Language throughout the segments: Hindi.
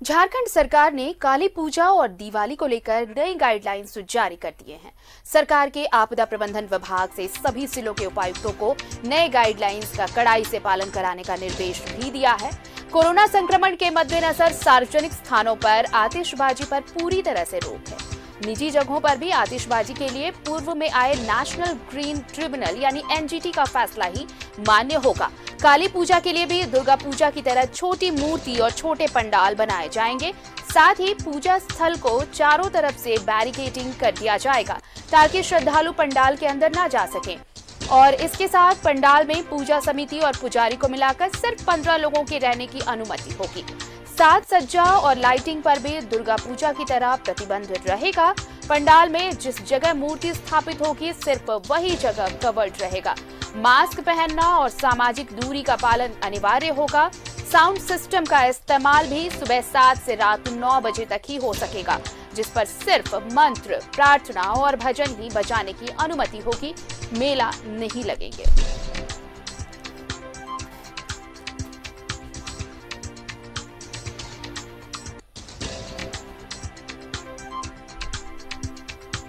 झारखंड सरकार ने काली पूजा और दिवाली को लेकर नई गाइडलाइंस जारी कर दिए हैं। सरकार के आपदा प्रबंधन विभाग से सभी जिलों के उपायुक्तों को नए गाइडलाइंस का कड़ाई से पालन कराने का निर्देश भी दिया है। कोरोना संक्रमण के मद्देनजर सार्वजनिक स्थानों पर आतिशबाजी पर पूरी तरह से रोक है। निजी जगहों पर भी आतिशबाजी के लिए पूर्व में आए नेशनल ग्रीन ट्रिब्यूनल यानी एनजीटी का फैसला ही मान्य होगा। काली पूजा के लिए भी दुर्गा पूजा की तरह छोटी मूर्ति और छोटे पंडाल बनाए जाएंगे। साथ ही पूजा स्थल को चारों तरफ से बैरिकेडिंग कर दिया जाएगा ताकि श्रद्धालु पंडाल के अंदर ना जा सकें। और इसके साथ पंडाल में पूजा समिति और पुजारी को मिलाकर सिर्फ 15 लोगों के रहने की अनुमति होगी। साज सज्जा और लाइटिंग पर भी दुर्गा पूजा की तरह प्रतिबंध रहेगा। पंडाल में जिस जगह मूर्ति स्थापित होगी सिर्फ वही जगह कवर्ड रहेगा। मास्क पहनना और सामाजिक दूरी का पालन अनिवार्य होगा। साउंड सिस्टम का इस्तेमाल भी सुबह 7 से रात 9 बजे तक ही हो सकेगा, जिस पर सिर्फ मंत्र, प्रार्थना और भजन ही बजाने की अनुमति होगी। मेला नहीं लगेंगे।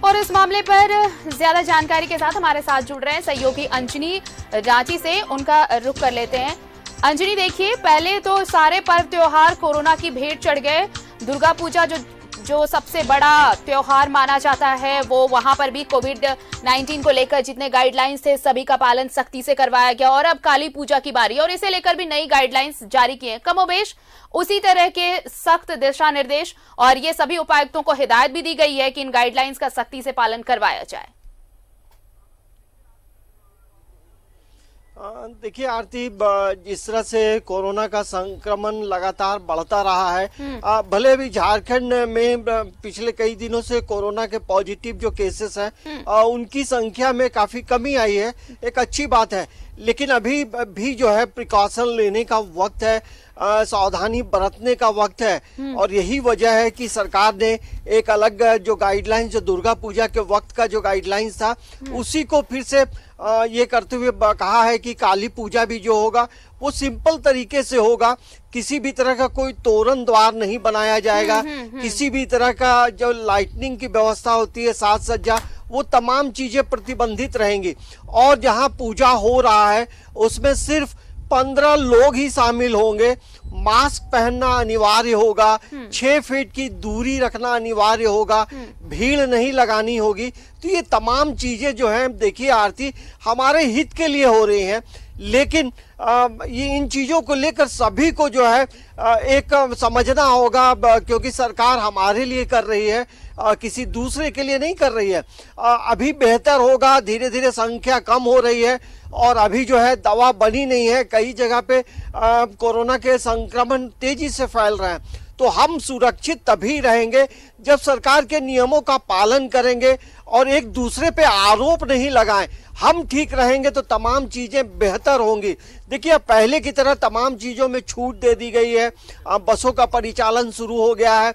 और इस मामले पर ज्यादा जानकारी के साथ हमारे साथ जुड़ रहे हैं सहयोगी अंजनी रांची से। उनका रुख कर लेते हैं। अंजनी, देखिए, पहले तो सारे पर्व त्योहार कोरोना की भेंट चढ़ गए। दुर्गा पूजा जो सबसे बड़ा त्योहार माना जाता है, वो वहां पर भी कोविड-19 को लेकर जितने गाइडलाइंस थे सभी का पालन सख्ती से करवाया गया। और अब काली पूजा की बारी और इसे लेकर भी नई गाइडलाइंस जारी किए हैं। कमोबेश उसी तरह के सख्त दिशा निर्देश और ये सभी उपायुक्तों को हिदायत भी दी गई है कि इन गाइडलाइंस का सख्ती से पालन करवाया जाए। देखिए आरती, जिस तरह से कोरोना का संक्रमण लगातार बढ़ता रहा है, भले भी झारखंड में पिछले कई दिनों से कोरोना के पॉजिटिव जो केसेस हैं उनकी संख्या में काफी कमी आई है, एक अच्छी बात है। लेकिन अभी भी जो है प्रिकॉशन लेने का वक्त है, सावधानी बरतने का वक्त है। और यही वजह है कि सरकार ने एक अलग जो गाइडलाइंस, जो दुर्गा पूजा के वक्त का जो गाइडलाइंस था, उसी को फिर से ये करते हुए कहा है कि काली पूजा भी जो होगा वो सिंपल तरीके से होगा। किसी भी तरह का कोई तोरण द्वार नहीं बनाया जाएगा। किसी भी तरह का जो लाइटनिंग की व्यवस्था होती है, साज सज्जा, वो तमाम चीजें प्रतिबंधित रहेंगी। और जहां पूजा हो रहा है उसमें सिर्फ 15 लोग ही शामिल होंगे। मास्क पहनना अनिवार्य होगा, 6 फीट की दूरी रखना अनिवार्य होगा, भीड़ नहीं लगानी होगी। तो ये तमाम चीजें जो हैं, देखिए आरती, हमारे हित के लिए हो रही हैं। लेकिन ये इन चीजों को लेकर सभी को जो है एक समझना होगा, क्योंकि सरकार हमारे लिए कर रही है, किसी दूसरे के लिए नहीं कर रही है। अभी बेहतर होगा, धीरे धीरे संख्या कम हो रही है और अभी जो है दवा बनी नहीं है। कई जगह पे कोरोना के संक्रमण तेजी से फैल रहे हैं। तो हम सुरक्षित तभी रहेंगे जब सरकार के नियमों का पालन करेंगे और एक दूसरे पे आरोप नहीं लगाएं। हम ठीक रहेंगे तो तमाम चीजें बेहतर होंगी। देखिए, अब पहले की तरह तमाम चीजों में छूट दे दी गई है। बसों का परिचालन शुरू हो गया है।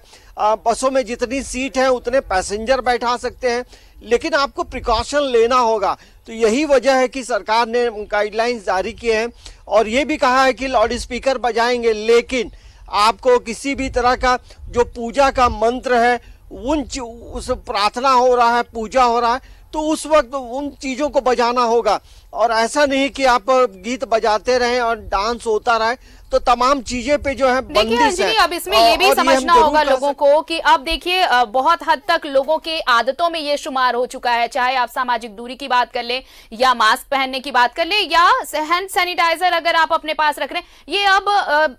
बसों में जितनी सीट है उतने पैसेंजर बैठा सकते हैं, लेकिन आपको प्रिकॉशन लेना होगा। तो यही वजह है कि सरकार ने गाइडलाइंस जारी किए हैं और ये भी कहा है कि लाउड स्पीकर बजाएंगे, लेकिन आपको किसी भी तरह का जो पूजा का मंत्र है, उस प्रार्थना हो रहा है, पूजा हो रहा है, तो उस वक्त उन चीजों को बजाना होगा। और ऐसा नहीं कि आप गीत बजाते रहें और डांस होता रहे। तो तमाम चीजें पे जो है बंदिश है। अब इसमें ये भी समझना होगा लोगों को कि अब देखिए बहुत हद तक लोगों के आदतों में ये शुमार हो चुका है, चाहे आप सामाजिक दूरी की बात कर ले या मास्क पहनने की बात कर ले या हैंड सैनिटाइजर अगर आप अपने पास रख रहे हैं, ये अब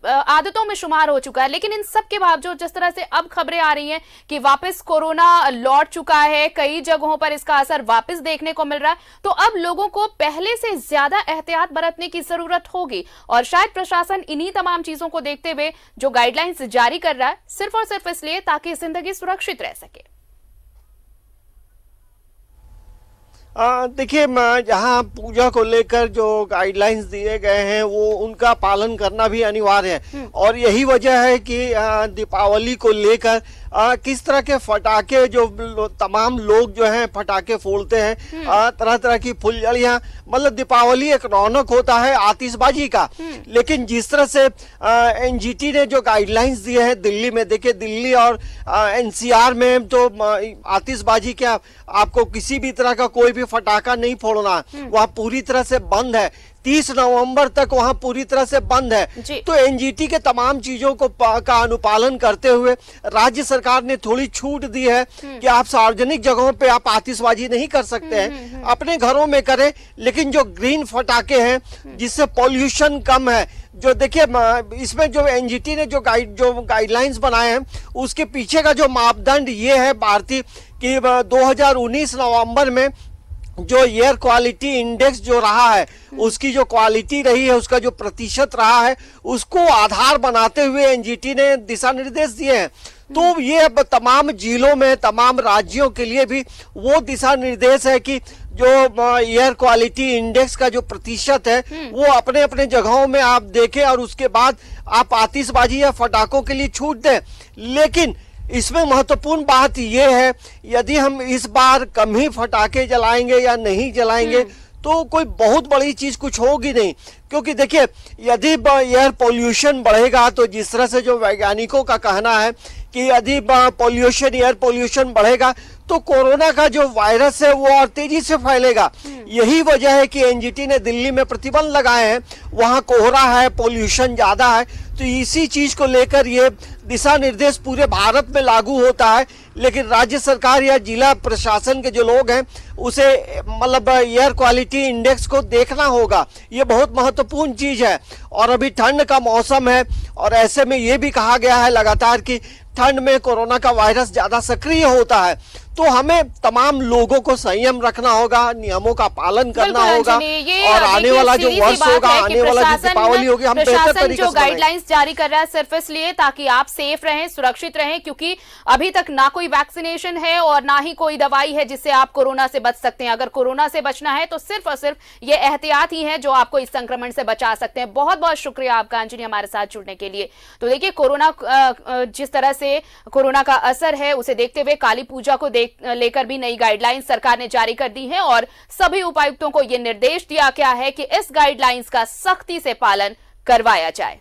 आदतों में शुमार हो चुका है। लेकिन इन सब के बावजूद जिस तरह से अब खबरें आ रही हैं कि वापस कोरोना लौट चुका है, कई जगहों पर इसका असर वापस देखने को मिल रहा है, तो अब लोगों को पहले से ज्यादा एहतियात बरतने की जरूरत होगी। और शायद प्रशासन इन्हीं तमाम चीजों को देखते हुए जो गाइडलाइंस जारी कर रहा है, सिर्फ और सिर्फ इसलिए ताकि जिंदगी सुरक्षित रह सके। देखिए, जहाँ पूजा को लेकर जो गाइडलाइंस दिए गए हैं वो उनका पालन करना भी अनिवार्य है। और यही वजह है कि दीपावली को लेकर किस तरह के फटाके जो तमाम लोग जो हैं फटाके फोड़ते हैं, तरह तरह की फुलझड़ियां, मतलब दीपावली एक रौनक होता है आतिशबाजी का। लेकिन जिस तरह से एनजीटी ने जो गाइडलाइंस दिए हैं दिल्ली में, देखिए दिल्ली और एनसीआर में तो आतिशबाजी क्या, आपको किसी भी तरह का कोई भी फटाका नहीं फोड़ना, वह पूरी तरह से बंद है। 30 नवंबर तक वहां पूरी तरह से बंद है। तो एनजीटी के तमाम चीजों को का अनुपालन करते हुए राज्य सरकार ने थोड़ी छूट दी है कि आप सार्वजनिक जगहों पे आप आतिशबाजी नहीं कर सकते हैं, अपने घरों में करें। लेकिन जो ग्रीन फटाके हैं जिससे पॉल्यूशन कम है, जो देखिए इसमें जो एनजीटी ने जो गाइडलाइंस बनाए हैं उसके पीछे का जो मापदंड ये है भारतीय कि 2019 नवंबर में जो एयर क्वालिटी इंडेक्स जो रहा है, उसकी जो क्वालिटी रही है, उसका जो प्रतिशत रहा है, उसको आधार बनाते हुए एनजीटी ने दिशा निर्देश दिए हैं। तो ये अब तमाम जिलों में, तमाम राज्यों के लिए भी वो दिशा निर्देश है कि जो एयर क्वालिटी इंडेक्स का जो प्रतिशत है वो अपने अपने जगहों में आप देखें और उसके बाद आप आतिशबाजी या फटाकों के लिए छूट दें। लेकिन इसमें महत्वपूर्ण बात यह है, यदि हम इस बार कम ही फटाके जलाएंगे या नहीं जलाएंगे तो कोई बहुत बड़ी चीज कुछ होगी नहीं। क्योंकि देखिए यदि एयर पोल्यूशन बढ़ेगा तो जिस तरह से जो वैज्ञानिकों का कहना है कि यदि एयर पोल्यूशन बढ़ेगा तो कोरोना का जो वायरस है वो और तेजी से फैलेगा। यही वजह है कि एनजीटी ने दिल्ली में प्रतिबंध लगाए हैं, वहां कोहरा है, पोल्यूशन ज्यादा है। तो इसी चीज को लेकर ये दिशा निर्देश पूरे भारत में लागू होता है। लेकिन राज्य सरकार या जिला प्रशासन के जो लोग हैं उसे मतलब एयर क्वालिटी इंडेक्स को देखना होगा, ये बहुत महत्वपूर्ण चीज है। और अभी ठंड का मौसम है और ऐसे में ये भी कहा गया है लगातार कि ठंड में कोरोना का वायरस ज्यादा सक्रिय होता है। तो हमें तमाम लोगों को संयम रखना होगा, नियमों का पालन करना होगा और आने वाला जो वर्ष होगा, आने वाला जो दीपावली होगी, हम बेहतर तरीके से गाइडलाइंस जारी कर रहा है सिर्फ इसलिए ताकि आप सेफ रहें, सुरक्षित रहें, क्योंकि अभी तक ना कोई वैक्सीनेशन है और ना ही कोई दवाई है जिससे आप कोरोना से बच सकते हैं। अगर कोरोना से बचना है तो सिर्फ और सिर्फ ये एहतियात ही है जो आपको इस संक्रमण से बचा सकते हैं। बहुत बहुत शुक्रिया आपका अंजनी हमारे साथ जुड़ने के लिए। तो देखिए कोरोना जिस तरह से कोरोना का असर है उसे देखते हुए काली पूजा को लेकर भी नई गाइडलाइंस सरकार ने जारी कर दी है और सभी उपायुक्तों को यह निर्देश दिया गया है कि इस गाइडलाइंस का सख्ती से पालन करवाया जाए।